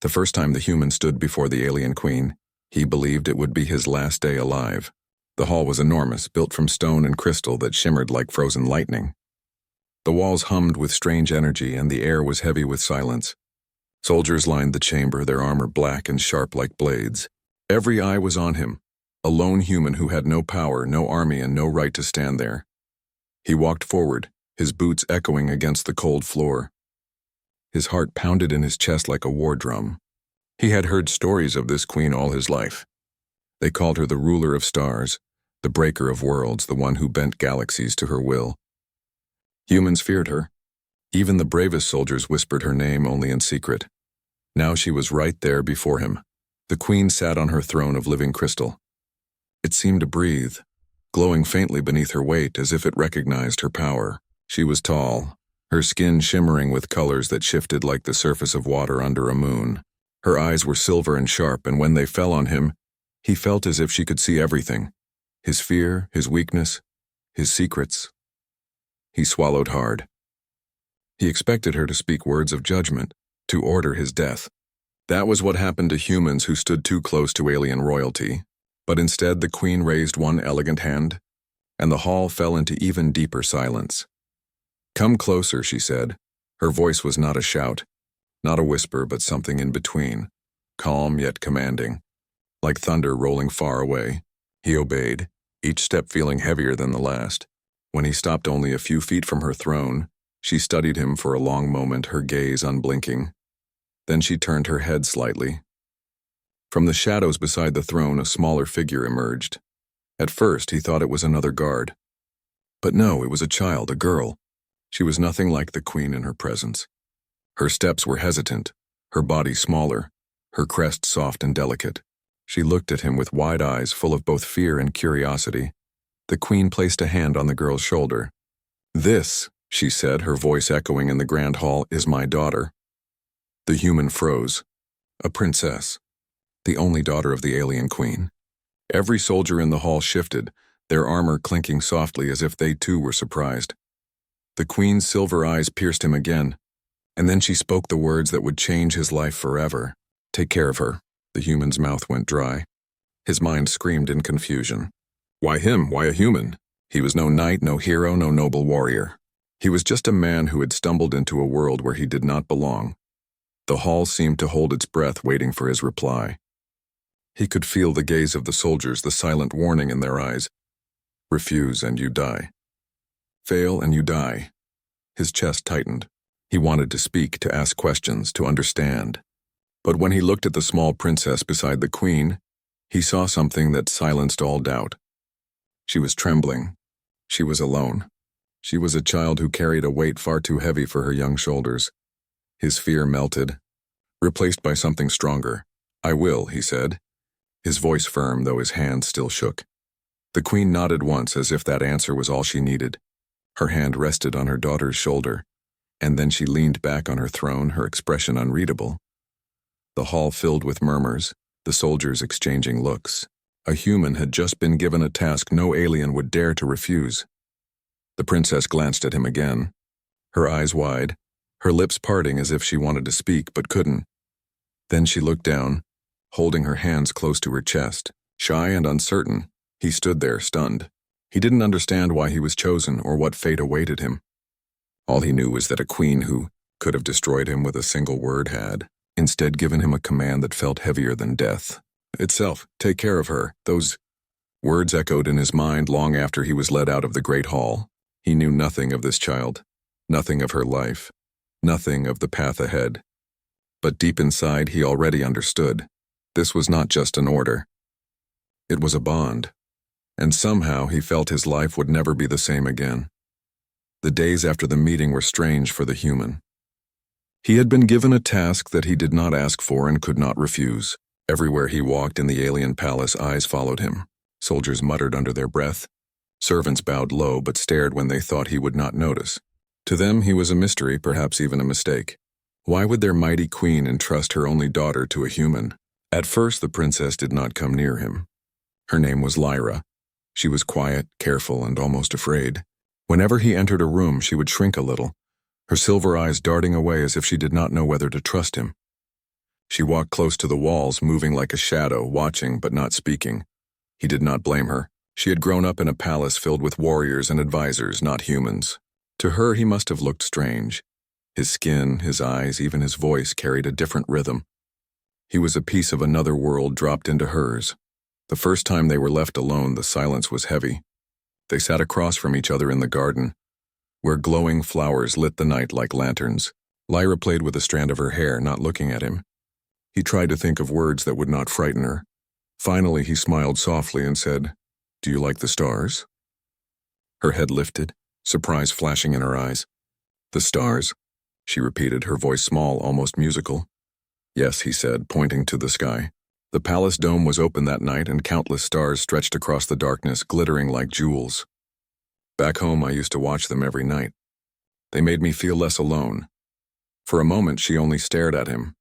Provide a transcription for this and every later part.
The first time the human stood before the alien queen, he believed it would be his last day alive. The hall was enormous, built from stone and crystal that shimmered like frozen lightning. The walls hummed with strange energy, and the air was heavy with silence. Soldiers lined the chamber, their armor black and sharp like blades. Every eye was on him, a lone human who had no power, no army, and no right to stand there. He walked forward, his boots echoing against the cold floor. His heart pounded in his chest like a war drum. He had heard stories of this queen all his life. They called her the ruler of stars, the breaker of worlds, the one who bent galaxies to her will. Humans feared her. Even the bravest soldiers whispered her name only in secret. Now she was right there before him. The queen sat on her throne of living crystal. It seemed to breathe, glowing faintly beneath her weight as if it recognized her power. She was tall, her skin shimmering with colors that shifted like the surface of water under a moon. Her eyes were silver and sharp, and when they fell on him, he felt as if she could see everything. His fear, his weakness, his secrets. He swallowed hard. He expected her to speak words of judgment, to order his death. That was what happened to humans who stood too close to alien royalty. But instead the queen raised one elegant hand, and the hall fell into even deeper silence. "Come closer," she said. Her voice was not a shout, not a whisper, but something in between, calm yet commanding, like thunder rolling far away. He obeyed, each step feeling heavier than the last. When he stopped only a few feet from her throne, she studied him for a long moment, her gaze unblinking. Then she turned her head slightly. From the shadows beside the throne, a smaller figure emerged. At first, he thought it was another guard. But no, it was a child, a girl. She was nothing like the queen in her presence. Her steps were hesitant, her body smaller, her crest soft and delicate. She looked at him with wide eyes full of both fear and curiosity. The queen placed a hand on the girl's shoulder. "This," she said, her voice echoing in the grand hall, "is my daughter." The human froze. A princess. The only daughter of the alien queen. Every soldier in the hall shifted, their armor clinking softly as if they too were surprised. The queen's silver eyes pierced him again, and then she spoke the words that would change his life forever. "Take care of her." The human's mouth went dry. His mind screamed in confusion. Why him? Why a human? He was no knight, no hero, no noble warrior. He was just a man who had stumbled into a world where he did not belong. The hall seemed to hold its breath, waiting for his reply. He could feel the gaze of the soldiers, the silent warning in their eyes. Refuse and you die. Fail and you die. His chest tightened. He wanted to speak, to ask questions, to understand. But when he looked at the small princess beside the queen, he saw something that silenced all doubt. She was trembling. She was alone. She was a child who carried a weight far too heavy for her young shoulders. His fear melted, replaced by something stronger. "I will," he said, his voice firm though his hand still shook. The queen nodded once as if that answer was all she needed. Her hand rested on her daughter's shoulder, and then she leaned back on her throne, her expression unreadable. The hall filled with murmurs, the soldiers exchanging looks. A human had just been given a task no alien would dare to refuse. The princess glanced at him again, her eyes wide, her lips parting as if she wanted to speak but couldn't. Then she looked down, holding her hands close to her chest. Shy and uncertain, he stood there, stunned. He didn't understand why he was chosen or what fate awaited him. All he knew was that a queen who could have destroyed him with a single word had, instead, given him a command that felt heavier than death itself. "Take care of her." Those words echoed in his mind long after he was led out of the great hall. He knew nothing of this child, nothing of her life, nothing of the path ahead. But deep inside, he already understood. This was not just an order. It was a bond, and somehow he felt his life would never be the same again. The days after the meeting were strange for the human. He had been given a task that he did not ask for and could not refuse. Everywhere he walked in the alien palace, eyes followed him. Soldiers muttered under their breath. Servants bowed low but stared when they thought he would not notice. To them he was a mystery, perhaps even a mistake. Why would their mighty queen entrust her only daughter to a human? At first the princess did not come near him. Her name was Lyra. She was quiet, careful, and almost afraid. Whenever he entered a room, she would shrink a little, her silver eyes darting away as if she did not know whether to trust him. She walked close to the walls, moving like a shadow, watching but not speaking. He did not blame her. She had grown up in a palace filled with warriors and advisors, not humans. To her, he must have looked strange. His skin, his eyes, even his voice carried a different rhythm. He was a piece of another world dropped into hers. The first time they were left alone, the silence was heavy. They sat across from each other in the garden, where glowing flowers lit the night like lanterns. Lyra played with a strand of her hair, not looking at him. He tried to think of words that would not frighten her. Finally, he smiled softly and said, "Do you like the stars?" Her head lifted, surprise flashing in her eyes. "The stars?" she repeated, her voice small, almost musical. "Yes," he said, pointing to the sky. The palace dome was open that night, and countless stars stretched across the darkness, glittering like jewels. Back home, I used to watch them every night. They made me feel less alone. For a moment, she only stared at him.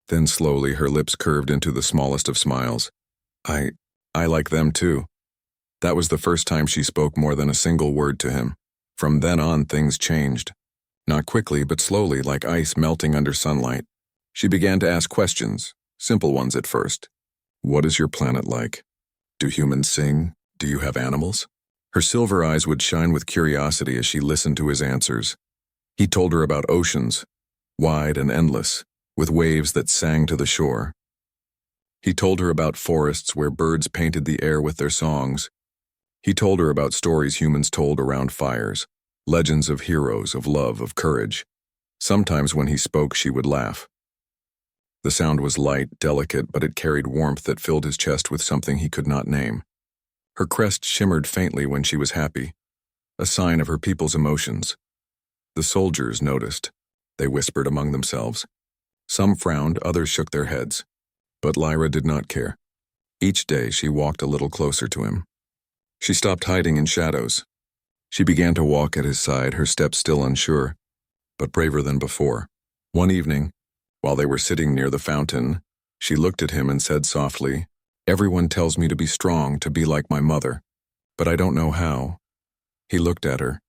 Then slowly, her lips curved into the smallest of smiles. I like them too." That was the first time she spoke more than a single word to him. From then on, things changed. Not quickly, but slowly, like ice melting under sunlight. She began to ask questions, simple ones at first. "What is your planet like? Do humans sing? Do you have animals?" Her silver eyes would shine with curiosity as she listened to his answers. He told her about oceans, wide and endless, with waves that sang to the shore. He told her about forests where birds painted the air with their songs. He told her about stories humans told around fires, legends of heroes, of love, of courage. Sometimes when he spoke, she would laugh. The sound was light, delicate, but it carried warmth that filled his chest with something he could not name. Her crest shimmered faintly when she was happy, a sign of her people's emotions. The soldiers noticed. They whispered among themselves. Some frowned, others shook their heads. But Lyra did not care. Each day she walked a little closer to him. She stopped hiding in shadows. She began to walk at his side, her steps still unsure, but braver than before. One evening, while they were sitting near the fountain, she looked at him and said softly, "Everyone tells me to be strong, to be like my mother, but I don't know how." He looked at her,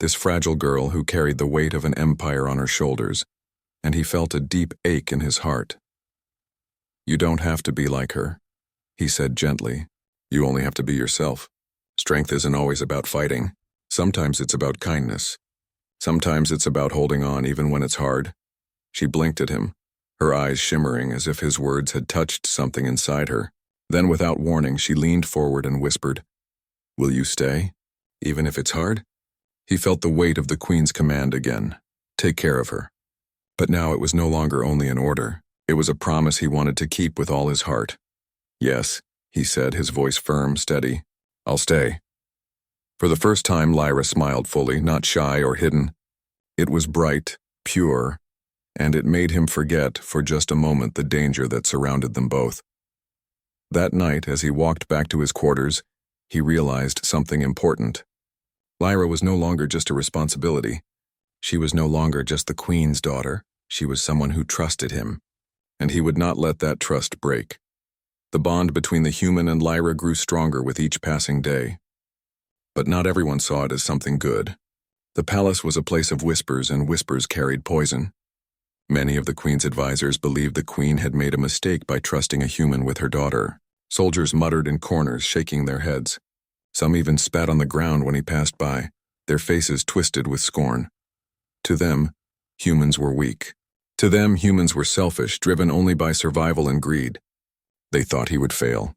this fragile girl who carried the weight of an empire on her shoulders, and he felt a deep ache in his heart. "You don't have to be like her," he said gently. "You only have to be yourself. Strength isn't always about fighting. Sometimes it's about kindness. Sometimes it's about holding on even when it's hard." She blinked at him, her eyes shimmering as if his words had touched something inside her. Then, without warning, she leaned forward and whispered, "Will you stay, even if it's hard?" He felt the weight of the Queen's command again. Take care of her. But now it was no longer only an order. It was a promise he wanted to keep with all his heart. "Yes," he said, his voice firm, steady. "I'll stay." For the first time, Lyra smiled fully, not shy or hidden. It was bright, pure, and it made him forget, for just a moment, the danger that surrounded them both. That night, as he walked back to his quarters, he realized something important. Lyra was no longer just a responsibility. She was no longer just the Queen's daughter. She was someone who trusted him, and he would not let that trust break. The bond between the human and Lyra grew stronger with each passing day. But not everyone saw it as something good. The palace was a place of whispers, and whispers carried poison. Many of the Queen's advisors believed the Queen had made a mistake by trusting a human with her daughter. Soldiers muttered in corners, shaking their heads. Some even spat on the ground when he passed by, their faces twisted with scorn. To them, humans were weak. To them, humans were selfish, driven only by survival and greed. They thought he would fail.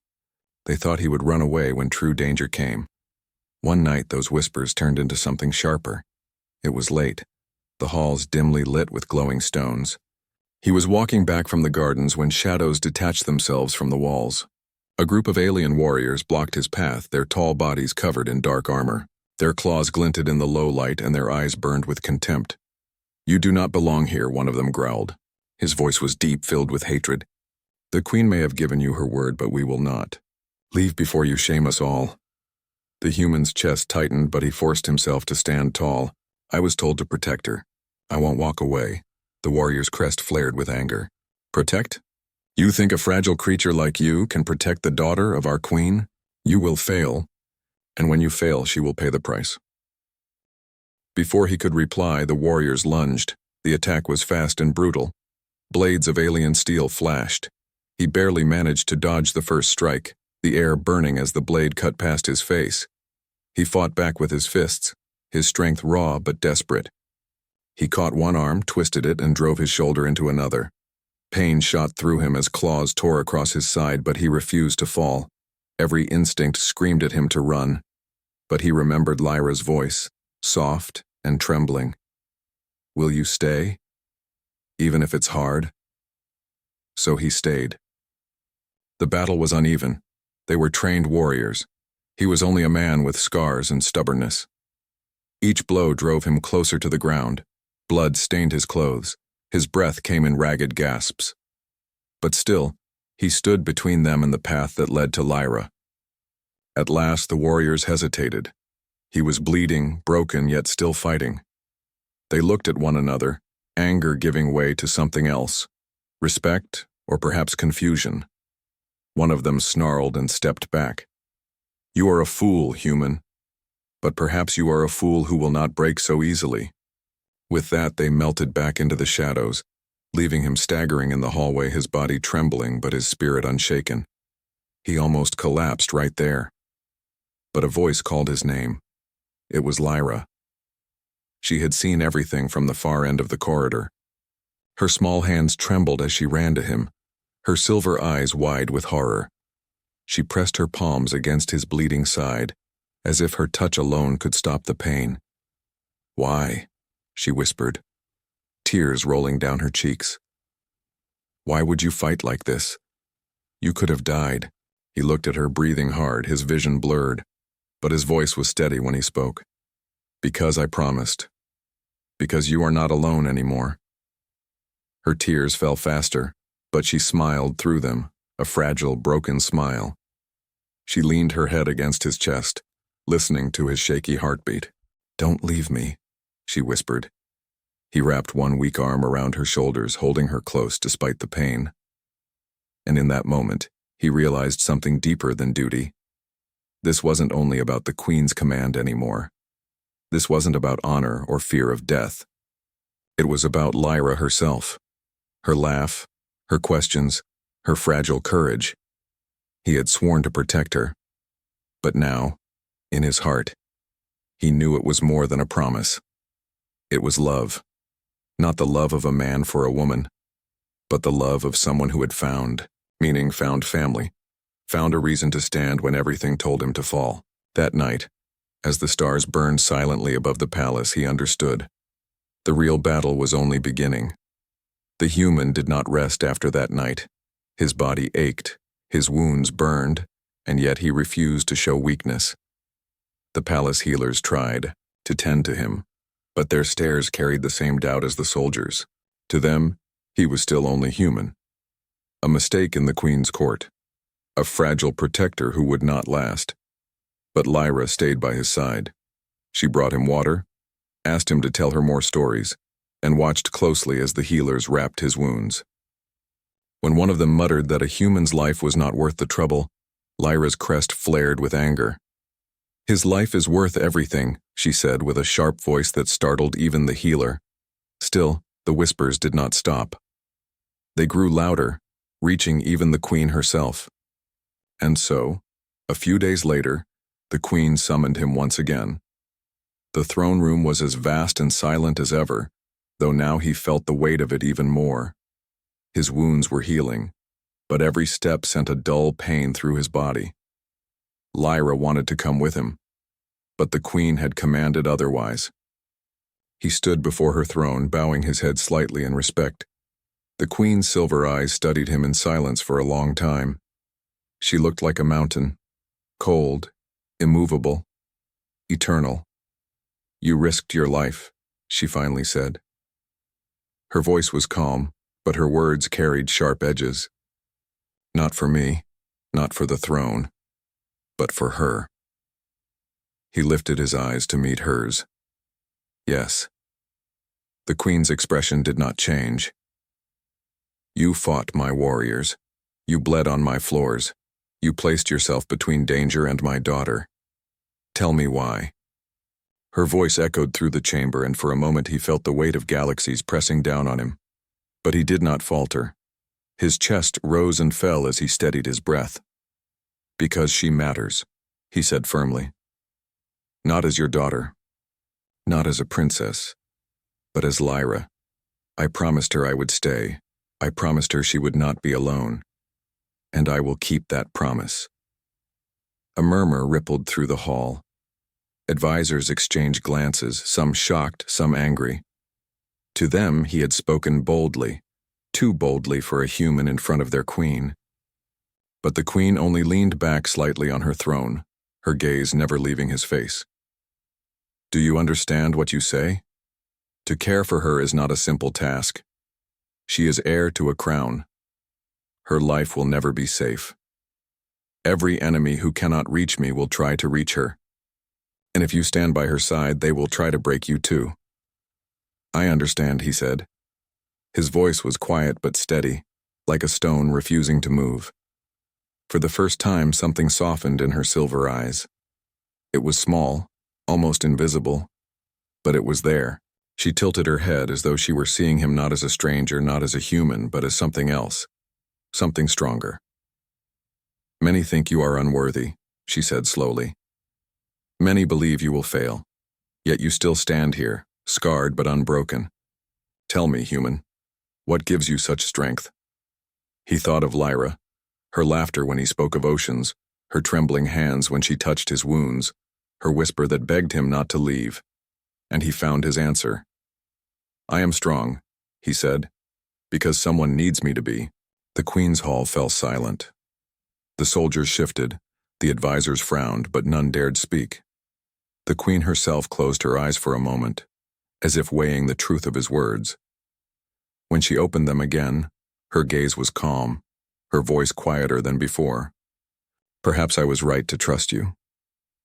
They thought he would run away when true danger came. One night, those whispers turned into something sharper. It was late, the halls dimly lit with glowing stones. He was walking back from the gardens when shadows detached themselves from the walls. A group of alien warriors blocked his path, their tall bodies covered in dark armor. Their claws glinted in the low light and their eyes burned with contempt. "You do not belong here," one of them growled. His voice was deep, filled with hatred. "The Queen may have given you her word, but we will not. Leave before you shame us all." The human's chest tightened, but he forced himself to stand tall. "I was told to protect her. I won't walk away." The warrior's crest flared with anger. "Protect? You think a fragile creature like you can protect the daughter of our Queen? You will fail. And when you fail, she will pay the price." Before he could reply, the warriors lunged. The attack was fast and brutal. Blades of alien steel flashed. He barely managed to dodge the first strike, the air burning as the blade cut past his face. He fought back with his fists, his strength raw but desperate. He caught one arm, twisted it, and drove his shoulder into another. Pain shot through him as claws tore across his side, but he refused to fall. Every instinct screamed at him to run. But he remembered Lyra's voice, soft and trembling. "Will you stay? Even if it's hard?" So he stayed. The battle was uneven. They were trained warriors. He was only a man with scars and stubbornness. Each blow drove him closer to the ground. Blood stained his clothes. His breath came in ragged gasps. But still, he stood between them and the path that led to Lyra. At last, the warriors hesitated. He was bleeding, broken, yet still fighting. They looked at one another, anger giving way to something else, respect or perhaps confusion. One of them snarled and stepped back. "You are a fool, human. But perhaps you are a fool who will not break so easily." With that, they melted back into the shadows, leaving him staggering in the hallway, his body trembling but his spirit unshaken. He almost collapsed right there. But a voice called his name. It was Lyra. She had seen everything from the far end of the corridor. Her small hands trembled as she ran to him, her silver eyes wide with horror. She pressed her palms against his bleeding side, as if her touch alone could stop the pain. "Why?" she whispered, tears rolling down her cheeks. "Why would you fight like this? You could have died." He looked at her, breathing hard, his vision blurred, but his voice was steady when he spoke. "Because I promised. Because you are not alone anymore." Her tears fell faster, but she smiled through them, a fragile, broken smile. She leaned her head against his chest, listening to his shaky heartbeat. "Don't leave me," she whispered. He wrapped one weak arm around her shoulders, holding her close despite the pain. And in that moment, he realized something deeper than duty. This wasn't only about the Queen's command anymore. This wasn't about honor or fear of death. It was about Lyra herself. Her laugh, her questions, her fragile courage. He had sworn to protect her. But now, in his heart, he knew it was more than a promise. It was love. Not the love of a man for a woman, but the love of someone who had found, meaning found family, found a reason to stand when everything told him to fall. That night, as the stars burned silently above the palace, he understood. The real battle was only beginning. The human did not rest after that night. His body ached, his wounds burned, and yet he refused to show weakness. The palace healers tried to tend to him, but their stares carried the same doubt as the soldiers. To them, he was still only human. A mistake in the Queen's court. A fragile protector who would not last. But Lyra stayed by his side. She brought him water, asked him to tell her more stories, and watched closely as the healers wrapped his wounds. When one of them muttered that a human's life was not worth the trouble, Lyra's crest flared with anger. "His life is worth everything," she said with a sharp voice that startled even the healer. Still, the whispers did not stop. They grew louder, reaching even the Queen herself. And so, a few days later, the Queen summoned him once again. The throne room was as vast and silent as ever, though now he felt the weight of it even more. His wounds were healing, but every step sent a dull pain through his body. Lyra wanted to come with him, but the Queen had commanded otherwise. He stood before her throne, bowing his head slightly in respect. The Queen's silver eyes studied him in silence for a long time. She looked like a mountain, cold, immovable, eternal. "You risked your life," she finally said. Her voice was calm, but her words carried sharp edges. "Not for me, not for the throne, but for her." He lifted his eyes to meet hers. "Yes." The Queen's expression did not change. "You fought my warriors. You bled on my floors. You placed yourself between danger and my daughter. Tell me why." Her voice echoed through the chamber, and for a moment he felt the weight of galaxies pressing down on him. But he did not falter. His chest rose and fell as he steadied his breath. "Because she matters," he said firmly. "Not as your daughter, not as a princess, but as Lyra. I promised her I would stay. I promised her she would not be alone. And I will keep that promise." A murmur rippled through the hall. Advisors exchanged glances, some shocked, some angry. To them, he had spoken boldly, too boldly for a human in front of their queen. But the queen only leaned back slightly on her throne, her gaze never leaving his face. "Do you understand what you say? To care for her is not a simple task. She is heir to a crown. Her life will never be safe. Every enemy who cannot reach me will try to reach her. And if you stand by her side, they will try to break you too." "I understand," he said. His voice was quiet but steady, like a stone refusing to move. For the first time, something softened in her silver eyes. It was small, almost invisible, but it was there. She tilted her head as though she were seeing him not as a stranger, not as a human, but as something else, something stronger. "Many think you are unworthy," she said slowly. "Many believe you will fail, yet you still stand here, scarred but unbroken. Tell me, human, what gives you such strength?" He thought of Lyra, her laughter when he spoke of oceans, her trembling hands when she touched his wounds, her whisper that begged him not to leave. And he found his answer. "I am strong," he said, "because someone needs me to be." The Queen's Hall fell silent. The soldiers shifted, the advisors frowned, but none dared speak. The Queen herself closed her eyes for a moment, as if weighing the truth of his words. When she opened them again, her gaze was calm, her voice quieter than before. "Perhaps I was right to trust you."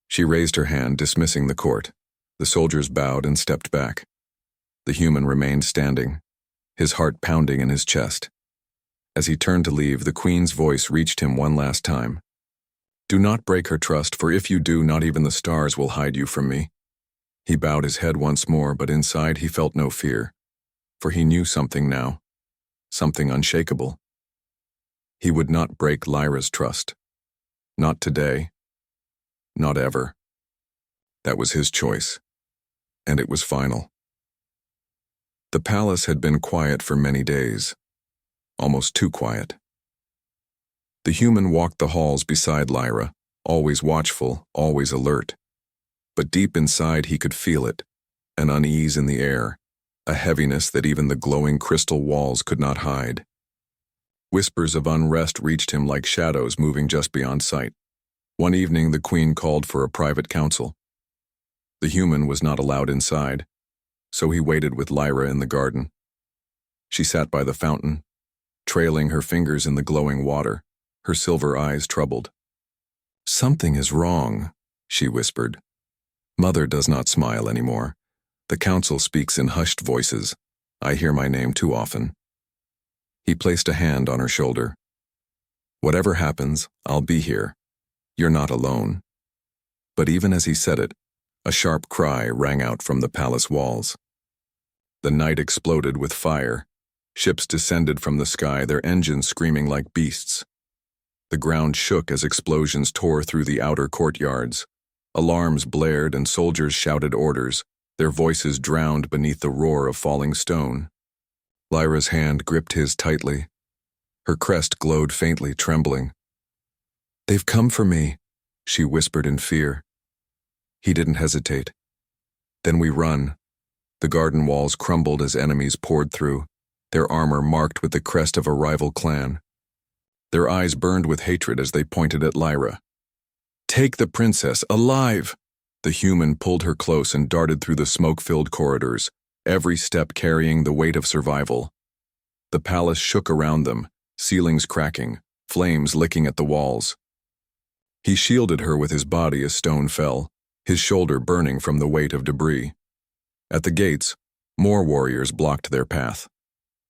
She raised her hand, dismissing the court. The soldiers bowed and stepped back. The human remained standing, his heart pounding in his chest. As he turned to leave, the Queen's voice reached him one last time. "Do not break her trust, for if you do, not even the stars will hide you from me." He bowed his head once more, but inside he felt no fear, for he knew something now, something unshakable. He would not break Lyra's trust. Not today. Not ever. That was his choice. And it was final. The palace had been quiet for many days, almost too quiet. The human walked the halls beside Lyra, always watchful, always alert. But deep inside he could feel it, an unease in the air, a heaviness that even the glowing crystal walls could not hide. Whispers of unrest reached him like shadows moving just beyond sight. One evening the Queen called for a private council. The human was not allowed inside, so he waited with Lyra in the garden. She sat by the fountain, trailing her fingers in the glowing water, her silver eyes troubled. "Something is wrong," she whispered. "Mother does not smile anymore. The council speaks in hushed voices. I hear my name too often." He placed a hand on her shoulder. "Whatever happens, I'll be here. You're not alone." But even as he said it, a sharp cry rang out from the palace walls. The night exploded with fire. Ships descended from the sky, their engines screaming like beasts. The ground shook as explosions tore through the outer courtyards. Alarms blared and soldiers shouted orders, their voices drowned beneath the roar of falling stone. Lyra's hand gripped his tightly. Her crest glowed faintly, trembling. "They've come for me," she whispered in fear. He didn't hesitate. "Then we run." The garden walls crumbled as enemies poured through, their armor marked with the crest of a rival clan. Their eyes burned with hatred as they pointed at Lyra. "Take the princess, alive!" The human pulled her close and darted through the smoke-filled corridors, every step carrying the weight of survival. The palace shook around them, ceilings cracking, flames licking at the walls. He shielded her with his body as stone fell, his shoulder burning from the weight of debris. At the gates, more warriors blocked their path.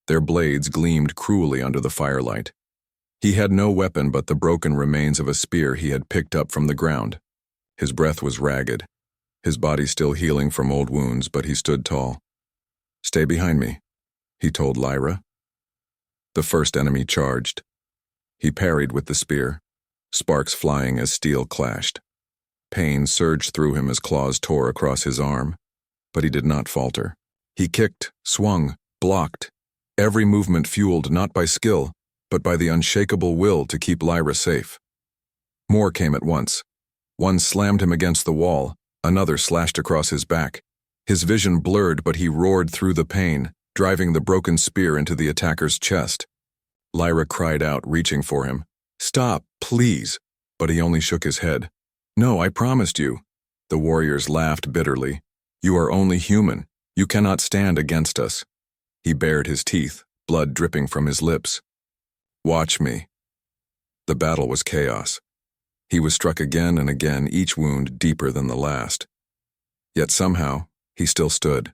Their blades gleamed cruelly under the firelight. He had no weapon but the broken remains of a spear he had picked up from the ground. His breath was ragged, his body still healing from old wounds, but he stood tall. "Stay behind me," he told Lyra. The first enemy charged. He parried with the spear, sparks flying as steel clashed. Pain surged through him as claws tore across his arm, but he did not falter. He kicked, swung, blocked, every movement fueled not by skill, but by the unshakable will to keep Lyra safe. More came at once. One slammed him against the wall, another slashed across his back. His vision blurred, but he roared through the pain, driving the broken spear into the attacker's chest. Lyra cried out, reaching for him. "Stop, please!" But he only shook his head. "No, I promised you." The warriors laughed bitterly. "You are only human. You cannot stand against us." He bared his teeth, blood dripping from his lips. "Watch me." The battle was chaos. He was struck again and again, each wound deeper than the last. Yet somehow, he still stood.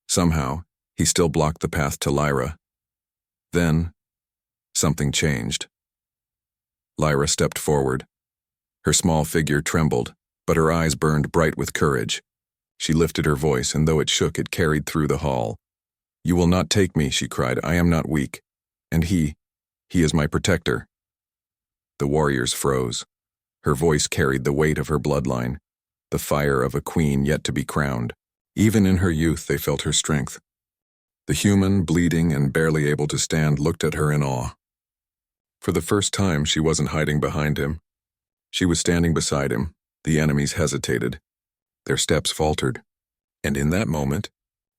Somehow, he still blocked the path to Lyra. Then, something changed. Lyra stepped forward. Her small figure trembled, but her eyes burned bright with courage. She lifted her voice, and though it shook, it carried through the hall. "You will not take me," she cried. "I am not weak. And he is my protector." The warriors froze. Her voice carried the weight of her bloodline, the fire of a queen yet to be crowned. Even in her youth, they felt her strength. The human, bleeding and barely able to stand, looked at her in awe. For the first time, she wasn't hiding behind him. She was standing beside him. The enemies hesitated. Their steps faltered. And in that moment,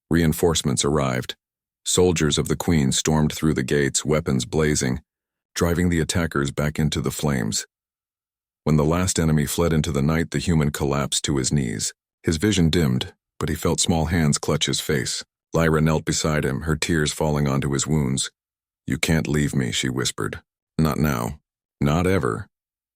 reinforcements arrived. Soldiers of the Queen stormed through the gates, weapons blazing, driving the attackers back into the flames. When the last enemy fled into the night, the human collapsed to his knees. His vision dimmed, but he felt small hands clutch his face. Lyra knelt beside him, her tears falling onto his wounds. "You can't leave me," she whispered. "Not now. Not ever."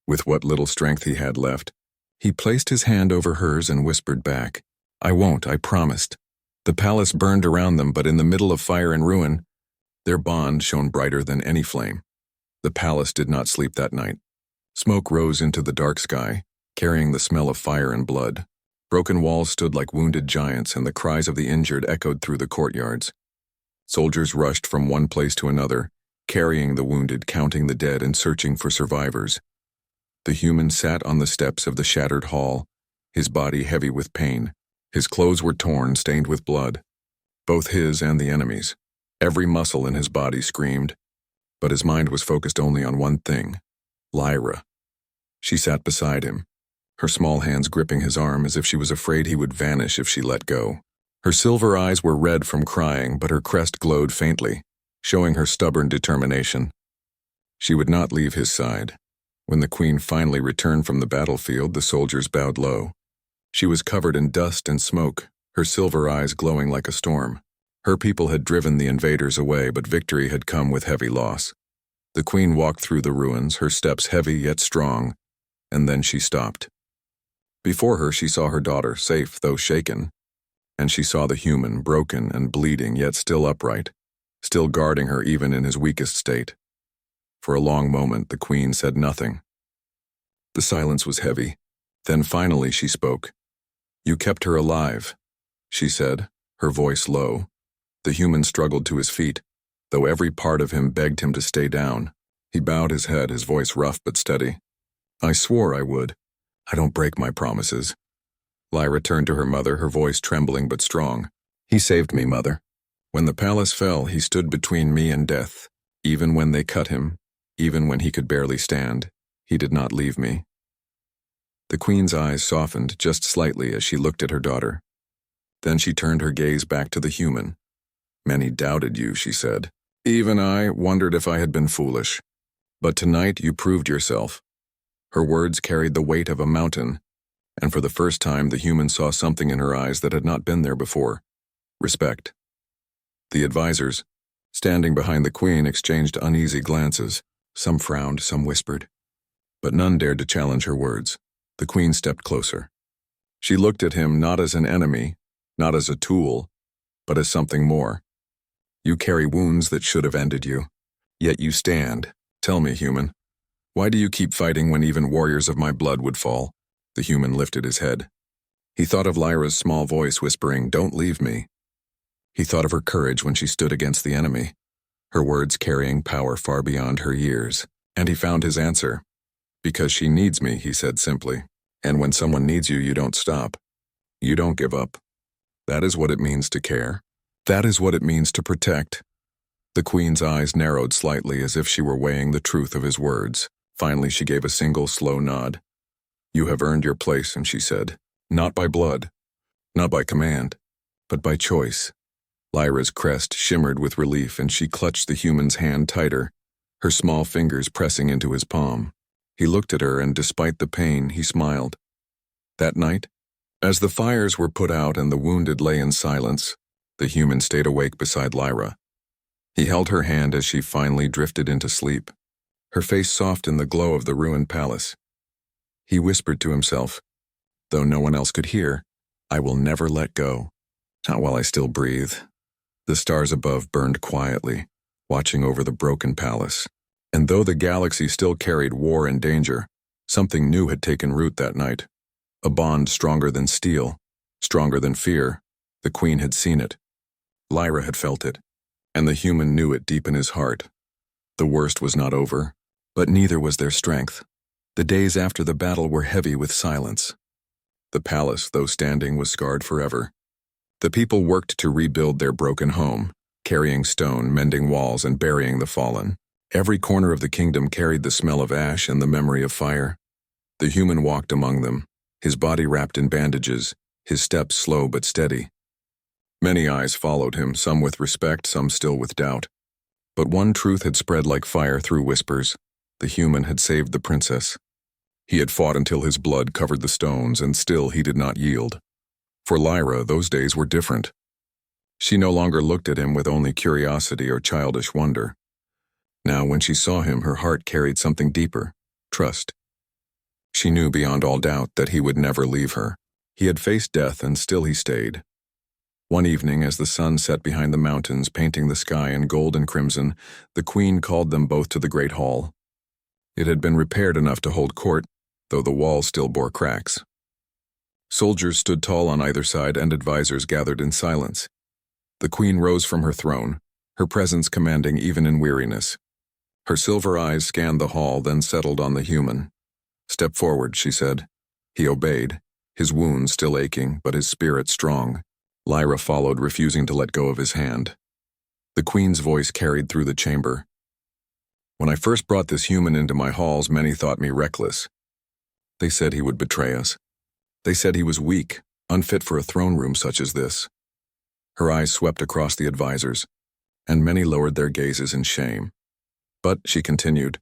With what little strength he had left, he placed his hand over hers and whispered back, "I won't, I promised." The palace burned around them, but in the middle of fire and ruin, their bond shone brighter than any flame. The palace did not sleep that night. Smoke rose into the dark sky, carrying the smell of fire and blood. Broken walls stood like wounded giants, and the cries of the injured echoed through the courtyards. Soldiers rushed from one place to another, carrying the wounded, counting the dead, and searching for survivors. The human sat on the steps of the shattered hall, his body heavy with pain. His clothes were torn, stained with blood, both his and the enemy's. Every muscle in his body screamed, but his mind was focused only on one thing: Lyra. She sat beside him, her small hands gripping his arm as if she was afraid he would vanish if she let go. Her silver eyes were red from crying, but her crest glowed faintly, showing her stubborn determination. She would not leave his side. When the Queen finally returned from the battlefield, the soldiers bowed low. She was covered in dust and smoke, her silver eyes glowing like a storm. Her people had driven the invaders away, but victory had come with heavy loss. The Queen walked through the ruins, her steps heavy yet strong, and then she stopped. Before her, she saw her daughter, safe though shaken, and she saw the human, broken and bleeding yet still upright, still guarding her even in his weakest state. For a long moment, the Queen said nothing. The silence was heavy. Then finally she spoke. "You kept her alive," she said, her voice low. The human struggled to his feet, though every part of him begged him to stay down. He bowed his head, his voice rough but steady. "I swore I would. I don't break my promises." Lyra turned to her mother, her voice trembling but strong. "He saved me, Mother. When the palace fell, he stood between me and death. Even when they cut him, even when he could barely stand, he did not leave me." The Queen's eyes softened just slightly as she looked at her daughter. Then she turned her gaze back to the human. "Many doubted you," she said. "Even I wondered if I had been foolish. But tonight you proved yourself." Her words carried the weight of a mountain, and for the first time the human saw something in her eyes that had not been there before: respect. The advisors, standing behind the Queen, exchanged uneasy glances. Some frowned, some whispered, but none dared to challenge her words. The Queen stepped closer. She looked at him not as an enemy, not as a tool, but as something more. "You carry wounds that should have ended you, yet you stand. Tell me, human, why do you keep fighting when even warriors of my blood would fall?" The human lifted his head. He thought of Lyra's small voice whispering, "Don't leave me." He thought of her courage when she stood against the enemy, her words carrying power far beyond her years. And he found his answer. "Because she needs me," he said simply. "And when someone needs you, you don't stop. You don't give up. That is what it means to care. That is what it means to protect." The Queen's eyes narrowed slightly as if she were weighing the truth of his words. Finally, she gave a single slow nod. "You have earned your place," and she said, "Not by blood, not by command, but by choice." Lyra's crest shimmered with relief, and she clutched the human's hand tighter, her small fingers pressing into his palm. He looked at her, and despite the pain, he smiled. That night, as the fires were put out and the wounded lay in silence, the human stayed awake beside Lyra. He held her hand as she finally drifted into sleep, her face soft in the glow of the ruined palace. He whispered to himself, though no one else could hear, "I will never let go, not while I still breathe." The stars above burned quietly, watching over the broken palace. And though the galaxy still carried war and danger, something new had taken root that night. A bond stronger than steel, stronger than fear. The Queen had seen it. Lyra had felt it, and the human knew it deep in his heart. The worst was not over, but neither was their strength. The days after the battle were heavy with silence. The palace, though standing, was scarred forever. The people worked to rebuild their broken home, carrying stone, mending walls, and burying the fallen. Every corner of the kingdom carried the smell of ash and the memory of fire. The human walked among them, his body wrapped in bandages, his steps slow but steady. Many eyes followed him, some with respect, some still with doubt. But one truth had spread like fire through whispers. The human had saved the princess. He had fought until his blood covered the stones, and still he did not yield. For Lyra, those days were different. She no longer looked at him with only curiosity or childish wonder. Now, when she saw him, her heart carried something deeper, trust. She knew beyond all doubt that he would never leave her. He had faced death, and still he stayed. One evening, as the sun set behind the mountains, painting the sky in gold and crimson, the Queen called them both to the great hall. It had been repaired enough to hold court, though the walls still bore cracks. Soldiers stood tall on either side, and advisors gathered in silence. The Queen rose from her throne, her presence commanding even in weariness. Her silver eyes scanned the hall, then settled on the human. "Step forward," she said. He obeyed, his wounds still aching, but his spirit strong. Lyra followed, refusing to let go of his hand. The Queen's voice carried through the chamber. "When I first brought this human into my halls, many thought me reckless. They said he would betray us. They said he was weak, unfit for a throne room such as this." Her eyes swept across the advisors, and many lowered their gazes in shame. "But," she continued,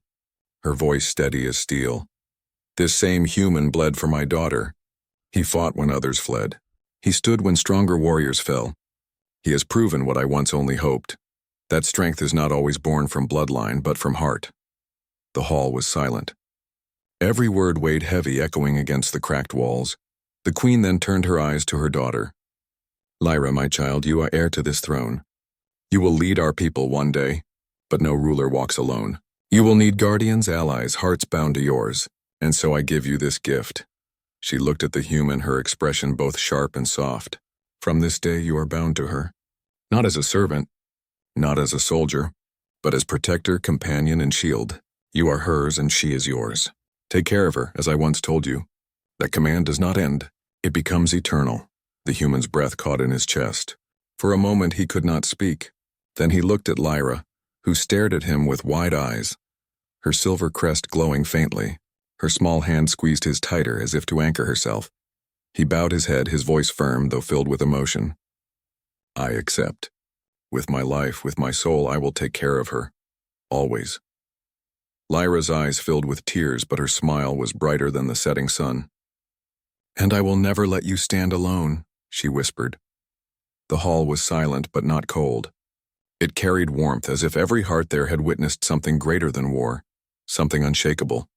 her voice steady as steel, "this same human bled for my daughter. He fought when others fled. He stood when stronger warriors fell. He has proven what I once only hoped. That strength is not always born from bloodline, but from heart." The hall was silent. Every word weighed heavy, echoing against the cracked walls. The Queen then turned her eyes to her daughter. "Lyra, my child, you are heir to this throne. You will lead our people one day, but no ruler walks alone. You will need guardians, allies, hearts bound to yours, and so I give you this gift." She looked at the human, her expression both sharp and soft. "From this day you are bound to her, not as a servant, not as a soldier, but as protector, companion, and shield. You are hers and she is yours. Take care of her, as I once told you. That command does not end. It becomes eternal." The human's breath caught in his chest. For a moment he could not speak. Then he looked at Lyra, who stared at him with wide eyes, her silver crest glowing faintly. Her small hand squeezed his tighter, as if to anchor herself. He bowed his head, his voice firm, though filled with emotion. "I accept. With my life, with my soul, I will take care of her. Always." Lyra's eyes filled with tears, but her smile was brighter than the setting sun. "And I will never let you stand alone," she whispered. The hall was silent, but not cold. It carried warmth, as if every heart there had witnessed something greater than war, something unshakable.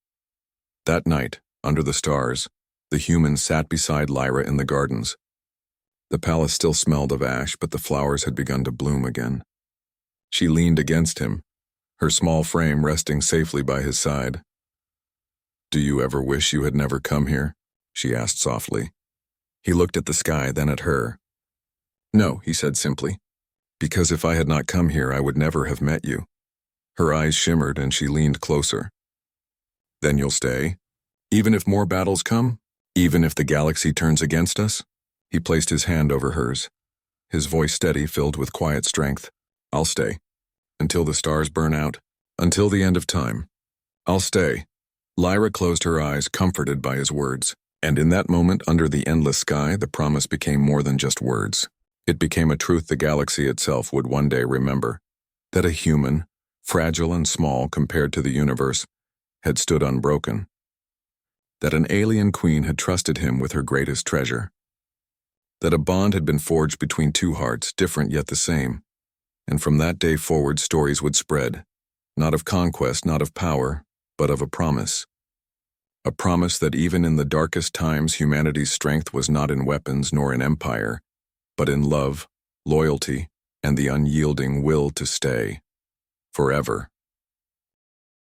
That night, under the stars, the human sat beside Lyra in the gardens. The palace still smelled of ash, but the flowers had begun to bloom again. She leaned against him, her small frame resting safely by his side. "Do you ever wish you had never come here?" she asked softly. He looked at the sky, then at her. "No," he said simply. Because if I had not come here, I would never have met you. Her eyes shimmered and she leaned closer. Then you'll stay? Even if more battles come? Even if the galaxy turns against us? He placed his hand over hers, his voice steady, filled with quiet strength. I'll stay. Until the stars burn out. Until the end of time. I'll stay. Lyra closed her eyes, comforted by his words. And in that moment, under the endless sky, the promise became more than just words. It became a truth the galaxy itself would one day remember. That a human, fragile and small compared to the universe, had stood unbroken. That an alien queen had trusted him with her greatest treasure. That a bond had been forged between two hearts, different yet the same. And from that day forward, stories would spread, not of conquest, not of power, but of a promise. A promise that even in the darkest times, humanity's strength was not in weapons nor in empire, but in love, loyalty, and the unyielding will to stay. Forever.